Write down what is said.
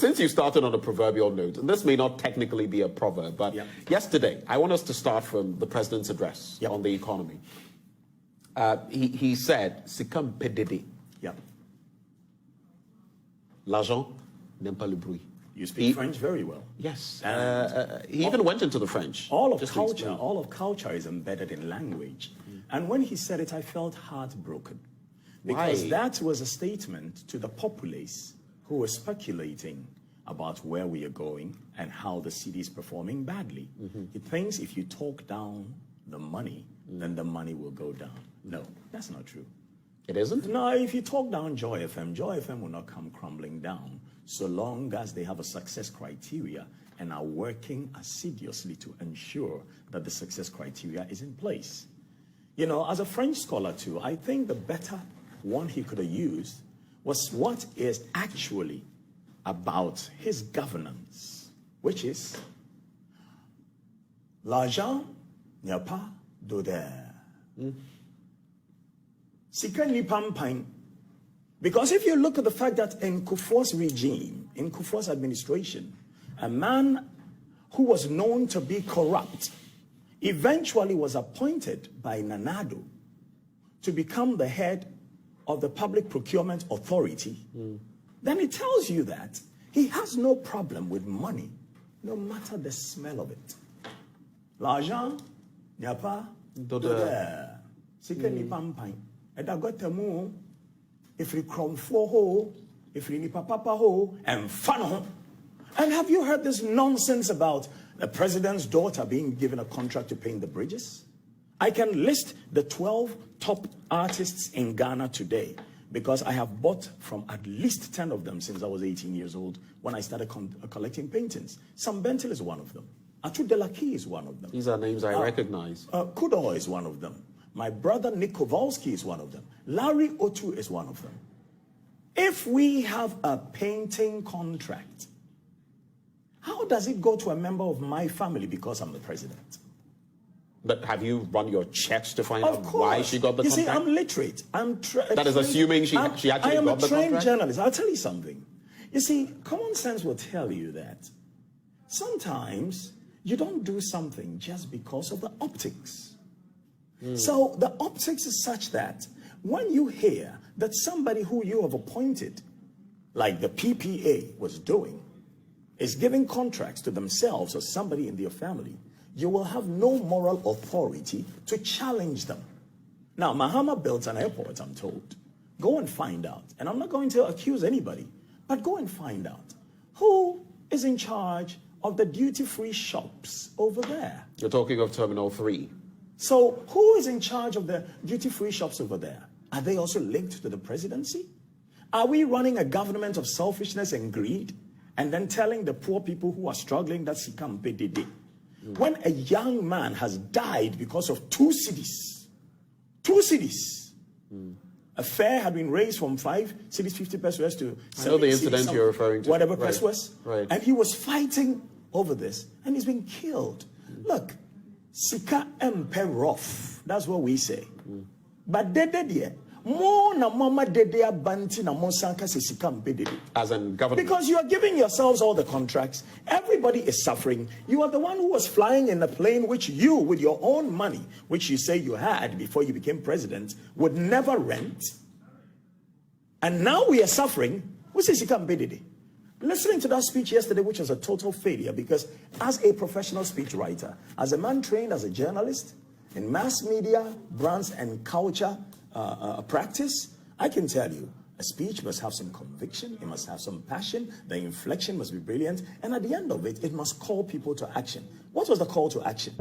since you started on a proverbial note, and this may not technically be a proverb, but yesterday, I want us to start from the president's address on the economy. He said, "Sikam pedede." L'argent n'aime pas le bruit. You speak French very well. Yes. He even went into the French. All of culture is embedded in language. And when he said it, I felt heartbroken. Because that was a statement to the populace who were speculating about where we are going and how the city is performing badly. He thinks if you talk down the money, then the money will go down. No, that's not true. It isn't? No, if you talk down Joy FM will not come crumbling down so long as they have a success criteria and are working assiduously to ensure that the success criteria is in place. You know, as a French scholar too, I think the better one he could have used was what is actually about his governance, which is l'argent n'est pas d'odeur. Because if you look at the fact that in Kufuor's regime, in Kufuor's administration, a man who was known to be corrupt eventually was appointed by Nanado to become the head of the Public Procurement Authority, then it tells you that he has no problem with money, no matter the smell of it. L'argent n'y a pas d'odeur. Sikeni pampang. Edagotemu, if you come for ho, if you nipa papa ho, and fun ho. And have you heard this nonsense about the president's daughter being given a contract to paint the bridges? I can list the 12 top artists in Ghana today because I have bought from at least 10 of them since I was 18 years old when I started collecting paintings. Sam Bentil is one of them. Atu Delaki is one of them. These are names I recognize. Kudo is one of them. My brother Nick Kowalski is one of them. Larry Otu is one of them. If we have a painting contract, how does it go to a member of my family because I'm the president? But have you run your checks to find out why she got the contract? You see, I'm literate. That is assuming she actually got the contract? I am a trained journalist. I'll tell you something. You see, common sense will tell you that sometimes you don't do something just because of the optics. So the optics is such that when you hear that somebody who you have appointed, like the PPA was doing, is giving contracts to themselves or somebody in their family, you will have no moral authority to challenge them. Now, Mahama built an airport, I'm told. Go and find out. And I'm not going to accuse anybody, but go and find out who is in charge of the duty-free shops over there. You're talking of Terminal 3. So who is in charge of the duty-free shops over there? Are they also linked to the presidency? Are we running a government of selfishness and greed and then telling the poor people who are struggling that Sikam pedede? When a young man has died because of two cities, a fare had been raised from 5 cities, 50 pesos to 7 I know the incident you're referring to. Whatever pesos. Right. And he was fighting over this and he's been killed. Look, Sika emperof. That's what we say. But dede more na mama dede abanti na monsanka se sika mpedede. As in government. Because you are giving yourselves all the contracts. Everybody is suffering. You are the one who was flying in a plane which you, with your own money, which you say you had before you became president, would never rent. And now we are suffering. What's the sika mpedede? Listening to that speech yesterday, which was a total failure, because as a professional speechwriter, as a man trained as a journalist in mass media, brands and culture practice, I can tell you, a speech must have some conviction, it must have some passion, the inflection must be brilliant, and at the end of it, it must call people to action. What was the call to action?